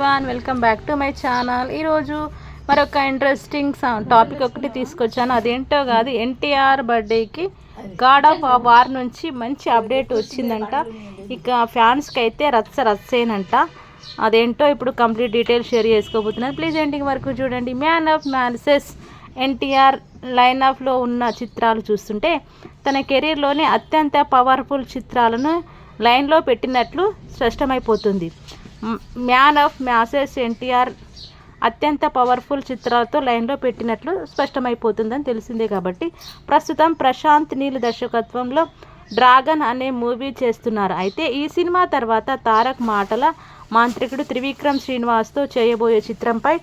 Welcome back to my channel. ఈరోజు మరొక interesting topic ఒకటి తీసుకొచ్చాను. అదేంటో కాదు, ఎన్టీఆర్ బర్త్డేకి గాడ్ ఆఫ్ వార్ నుంచి మంచి అప్డేట్ వచ్చిందంట. ఇక ఫ్యాన్స్కి అయితే రచ్చేనంట. అదేంటో ఇప్పుడు కంప్లీట్ డీటెయిల్స్ షేర్ చేసుకోబోతున్నాను. ప్లీజ్ ఎండింగ్ వరకు చూడండి. Man of masses NTR line ఆఫ్లో ఉన్న చిత్రాలు చూస్తుంటే తన కెరీర్లోనే అత్యంత పవర్ఫుల్ చిత్రాలను లైన్లో పెట్టినట్లు స్పష్టమైపోతుంది. మ్యాన్ ఆఫ్ మ్యాసెస్ ఎన్టీఆర్ అత్యంత పవర్ఫుల్ చిత్రాలతో లైన్లో పెట్టినట్లు స్పష్టమైపోతుందని తెలిసిందే. కాబట్టి ప్రస్తుతం ప్రశాంత్ నీల్ దర్శకత్వంలో డ్రాగన్ అనే మూవీ చేస్తున్నారు. అయితే ఈ సినిమా తర్వాత తారక్ మాటల మాంత్రికుడు త్రివిక్రమ్ శ్రీనివాస్తో చేయబోయే చిత్రంపై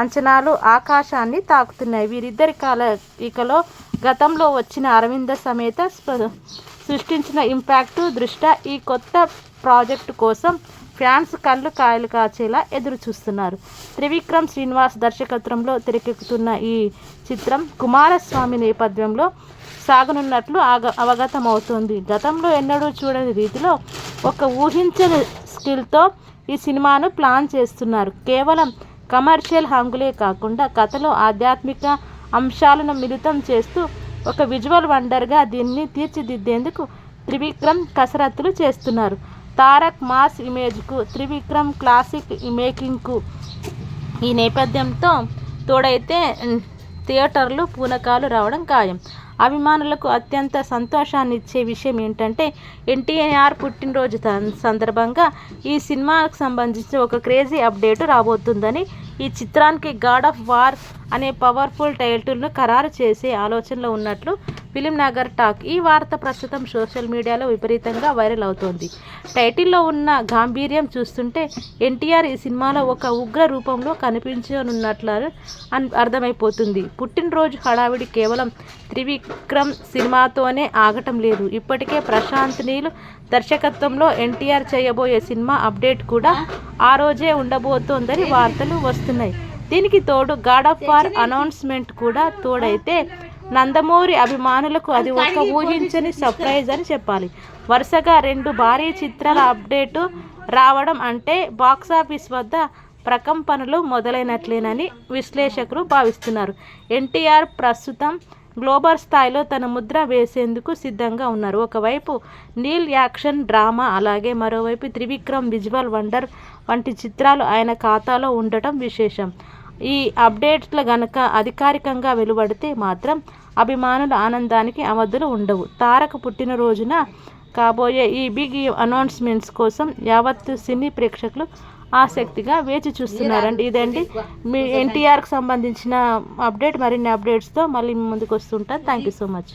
అంచనాలు ఆకాశాన్ని తాకుతున్నాయి. వీరిద్దరి కలయికలో గతంలో వచ్చిన అరవింద సమేత సృష్టించిన ఇంపాక్ట్ దృష్ట్యా ఈ కొత్త ప్రాజెక్టు కోసం ఫ్యాన్స్ కళ్ళు కాయలు కాచేలా ఎదురు చూస్తున్నారు. త్రివిక్రమ్ శ్రీనివాస్ దర్శకత్వంలో తెరకెక్కుతున్న ఈ చిత్రం కుమారస్వామి నేపథ్యంలో సాగనున్నట్లు అవగతమవుతోంది. గతంలో ఎన్నడూ చూడని రీతిలో ఒక ఊహించని స్కిల్తో ఈ సినిమాను ప్లాన్ చేస్తున్నారు. కేవలం కమర్షియల్ హంగులే కాకుండా కథలో ఆధ్యాత్మిక అంశాలను మిళితం చేస్తూ ఒక విజువల్ వండర్గా దీన్ని తీర్చిదిద్దేందుకు త్రివిక్రమ్ కసరత్తులు చేస్తున్నారు. తారక్ మాస్ ఇమేజ్కు, త్రివిక్రమ్ క్లాసిక్ మేకింగ్కు ఈ నేపథ్యంతో తోడైతే థియేటర్లు పూనకాలు రావడం ఖాయం. అభిమానులకు అత్యంత సంతోషాన్ని ఇచ్చే విషయం ఏంటంటే ఎన్టీఆర్ పుట్టినరోజు సందర్భంగా ఈ సినిమాకు సంబంధించి ఒక క్రేజీ అప్డేట్ రాబోతుందని, ఈ చిత్రానికి గాడ్ ఆఫ్ వార్ అనే పవర్ఫుల్ టైటిల్ను ఖరారు చేసే ఆలోచనలో ఉన్నట్లు ఫిలిం నగర్ టాక్. ఈ వార్త ప్రస్తుతం సోషల్ మీడియాలో విపరీతంగా వైరల్ అవుతోంది. టైటిల్లో ఉన్న గాంభీర్యం చూస్తుంటే ఎన్టీఆర్ ఈ సినిమాలో ఒక ఉగ్ర రూపంలో కనిపించనున్నట్లు అర్థమైపోతుంది. పుట్టినరోజు హడావిడి కేవలం త్రివిక్రమ్ సినిమాతోనే ఆగటం లేదు. ఇప్పటికే ప్రశాంత్ నీల్ దర్శకత్వంలో ఎన్టీఆర్ చేయబోయే సినిమా అప్డేట్ కూడా ఆ రోజే ఉండబోతోందని వార్తలు వస్తున్నాయి. దీనికి తోడు గాడ్ ఆఫ్ వార్ అనౌన్స్మెంట్ కూడా తోడైతే నందమూరి అభిమానులకు అది ఒక ఊహించని సర్ప్రైజ్ అని చెప్పాలి. వరుసగా 2 భారీ చిత్రాల అప్డేటు రావడం అంటే బాక్సాఫీస్ వద్ద ప్రకంపనలు మొదలైనట్లేనని విశ్లేషకులు భావిస్తున్నారు. ఎన్టీఆర్ ప్రస్తుతం గ్లోబల్ స్థాయిలో తన ముద్ర వేసేందుకు సిద్ధంగా ఉన్నారు. ఒకవైపు నీల్ యాక్షన్ డ్రామా, అలాగే మరోవైపు త్రివిక్రమ్ విజువల్ వండర్ వంటి చిత్రాలు ఆయన ఖాతాలో ఉండటం విశేషం. ఈ అప్డేట్ల గనక అధికారికంగా వెలువడితే మాత్రం అభిమానుల ఆనందానికి అవధులు ఉండవు. తారక పుట్టినరోజున కాబోయే ఈ బిగ్ అనౌన్స్మెంట్స్ కోసం యావత్తు సినీ ప్రేక్షకులు ఆసక్తిగా వేచి చూస్తున్నారండి. ఇదండి మీ ఎన్టీఆర్కి సంబంధించిన అప్డేట్. మరిన్ని అప్డేట్స్తో మళ్ళీ ముందుకు వస్తుంటాను. Thank you so much.